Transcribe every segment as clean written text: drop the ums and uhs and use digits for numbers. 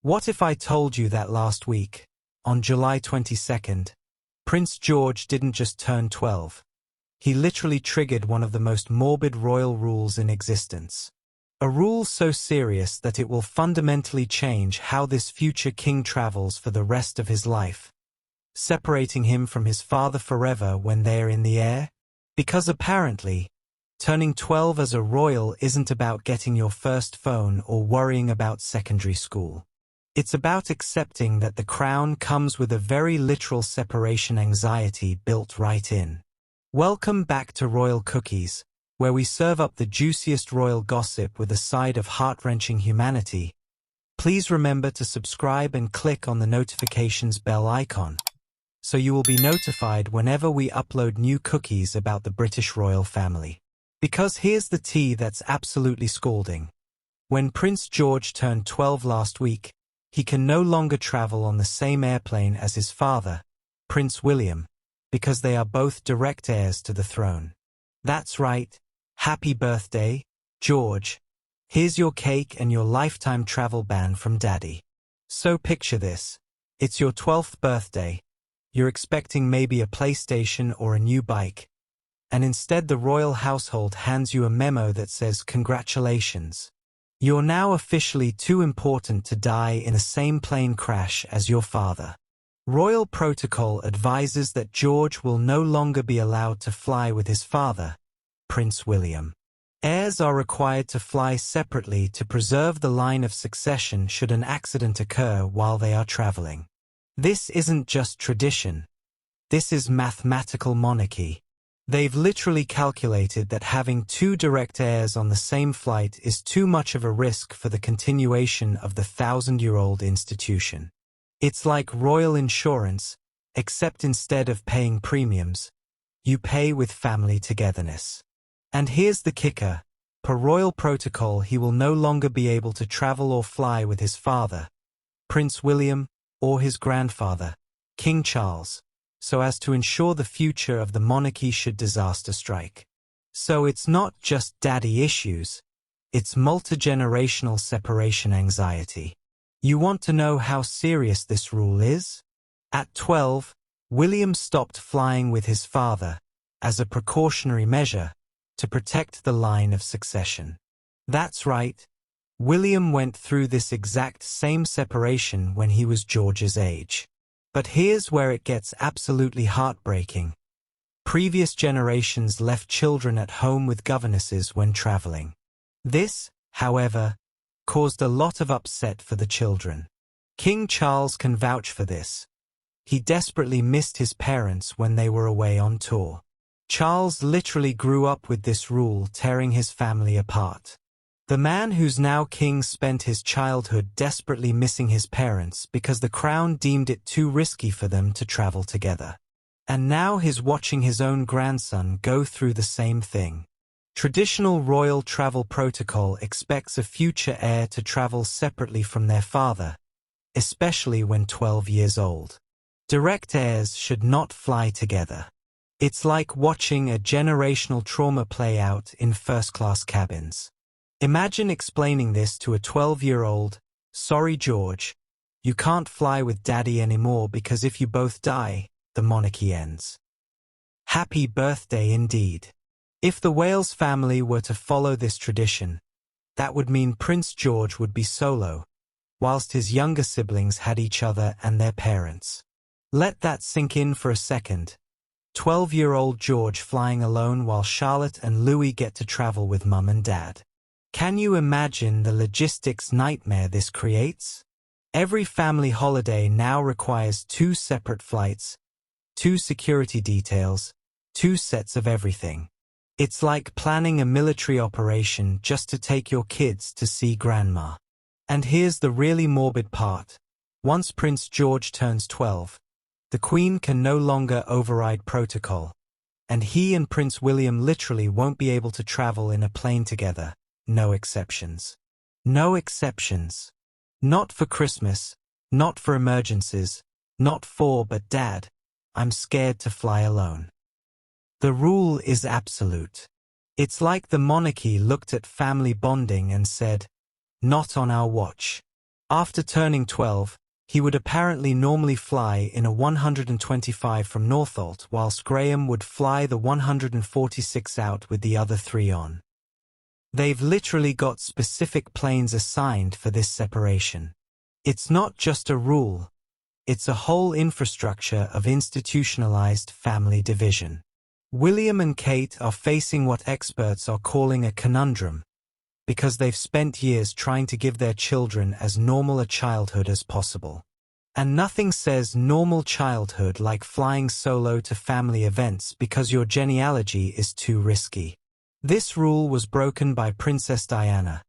What if I told you that last week, on July 22nd, Prince George didn't just turn 12. He literally triggered one of the most morbid royal rules in existence. A rule so serious that it will fundamentally change how this future king travels for the rest of his life, separating him from his father forever when they're in the air? Because apparently, turning 12 as a royal isn't about getting your first phone or worrying about secondary school. It's about accepting that the crown comes with a very literal separation anxiety built right in. Welcome back to Royal Cookies, where we serve up the juiciest royal gossip with a side of heart-wrenching humanity. Please remember to subscribe and click on the notifications bell icon, so you will be notified whenever we upload new cookies about the British royal family. Because here's the tea that's absolutely scalding. When Prince George turned 12 last week, he can no longer travel on the same airplane as his father, Prince William, because they are both direct heirs to the throne. That's right. Happy birthday, George. Here's your cake and your lifetime travel ban from Daddy. So picture this. It's your 12th birthday. You're expecting maybe a PlayStation or a new bike. And instead the royal household hands you a memo that says congratulations. You're now officially too important to die in the same plane crash as your father. Royal protocol advises that George will no longer be allowed to fly with his father, Prince William. Heirs are required to fly separately to preserve the line of succession should an accident occur while they are traveling. This isn't just tradition. This is mathematical monarchy. They've literally calculated that having two direct heirs on the same flight is too much of a risk for the continuation of the 1,000-year-old institution. It's like royal insurance, except instead of paying premiums, you pay with family togetherness. And here's the kicker. Per royal protocol, he will no longer be able to travel or fly with his father, Prince William, or his grandfather, King Charles, so as to ensure the future of the monarchy should disaster strike. So it's not just daddy issues, it's multi-generational separation anxiety. You want to know how serious this rule is? At 12, William stopped flying with his father, as a precautionary measure, to protect the line of succession. That's right, William went through this exact same separation when he was George's age. But here's where it gets absolutely heartbreaking. Previous generations left children at home with governesses when traveling. This, however, caused a lot of upset for the children. King Charles can vouch for this. He desperately missed his parents when they were away on tour. Charles literally grew up with this rule tearing his family apart. The man who's now king spent his childhood desperately missing his parents because the crown deemed it too risky for them to travel together. And now he's watching his own grandson go through the same thing. Traditional royal travel protocol expects a future heir to travel separately from their father, especially when 12 years old. Direct heirs should not fly together. It's like watching a generational trauma play out in first-class cabins. Imagine explaining this to a 12-year-old, sorry George, you can't fly with daddy anymore because if you both die, the monarchy ends. Happy birthday indeed. If the Wales family were to follow this tradition, that would mean Prince George would be solo, whilst his younger siblings had each other and their parents. Let that sink in for a second. 12-year-old George flying alone while Charlotte and Louis get to travel with mum and dad. Can you imagine the logistics nightmare this creates? Every family holiday now requires 2 separate flights, 2 security details, 2 sets of everything. It's like planning a military operation just to take your kids to see grandma. And here's the really morbid part. Once Prince George turns 12, the Queen can no longer override protocol, and he and Prince William literally won't be able to travel in a plane together. No exceptions. No exceptions. Not for Christmas, not for emergencies, not for but Dad, I'm scared to fly alone. The rule is absolute. It's like the monarchy looked at family bonding and said, not on our watch. After turning 12, he would apparently normally fly in a 125 from Northolt, whilst Graham would fly the 146 out with the other 3 on. They've literally got specific planes assigned for this separation. It's not just a rule, it's a whole infrastructure of institutionalized family division. William and Kate are facing what experts are calling a conundrum, because they've spent years trying to give their children as normal a childhood as possible. And nothing says normal childhood like flying solo to family events because your genealogy is too risky. This rule was broken by Princess Diana,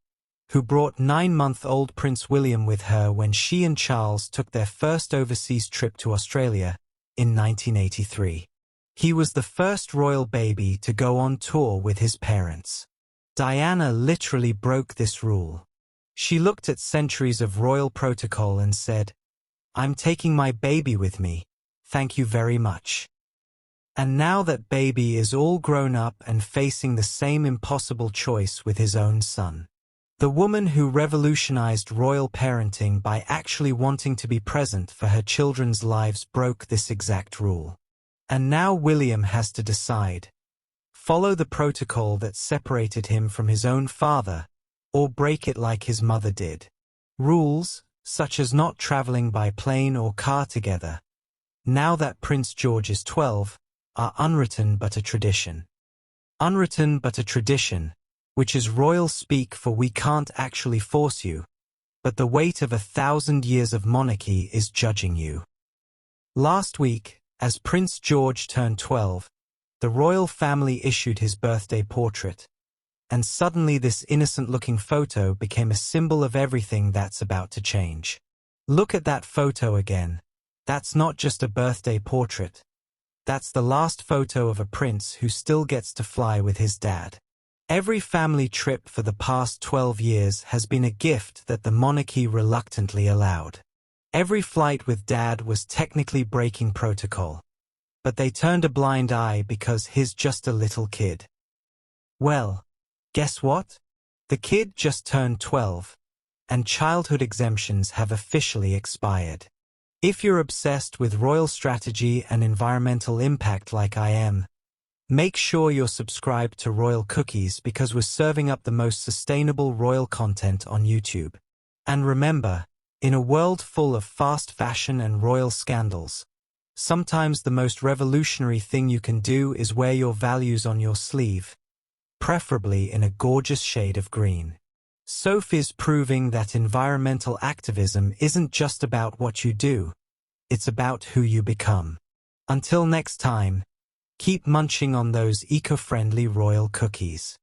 who brought 9-month-old Prince William with her when she and Charles took their first overseas trip to Australia in 1983. He was the first royal baby to go on tour with his parents. Diana literally broke this rule. She looked at centuries of royal protocol and said, "I'm taking my baby with me, thank you very much." And now that baby is all grown up and facing the same impossible choice with his own son. The woman who revolutionized royal parenting by actually wanting to be present for her children's lives broke this exact rule. And now William has to decide. Follow the protocol that separated him from his own father, or break it like his mother did. Rules, such as not traveling by plane or car together, now that Prince George is 12, are unwritten but a tradition. Unwritten but a tradition, which is royal speak for we can't actually force you, but the weight of 1,000 years of monarchy is judging you. Last week, as Prince George turned 12, the royal family issued his birthday portrait, and suddenly this innocent-looking photo became a symbol of everything that's about to change. Look at that photo again. That's not just a birthday portrait. That's the last photo of a prince who still gets to fly with his dad. Every family trip for the past 12 years has been a gift that the monarchy reluctantly allowed. Every flight with Dad was technically breaking protocol, but they turned a blind eye because he's just a little kid. Well, guess what? The kid just turned 12, and childhood exemptions have officially expired. If you're obsessed with royal strategy and environmental impact like I am, make sure you're subscribed to Royal Cookies because we're serving up the most sustainable royal content on YouTube. And remember, in a world full of fast fashion and royal scandals, sometimes the most revolutionary thing you can do is wear your values on your sleeve, preferably in a gorgeous shade of green. Sophie's proving that environmental activism isn't just about what you do, it's about who you become. Until next time, keep munching on those eco-friendly royal cookies.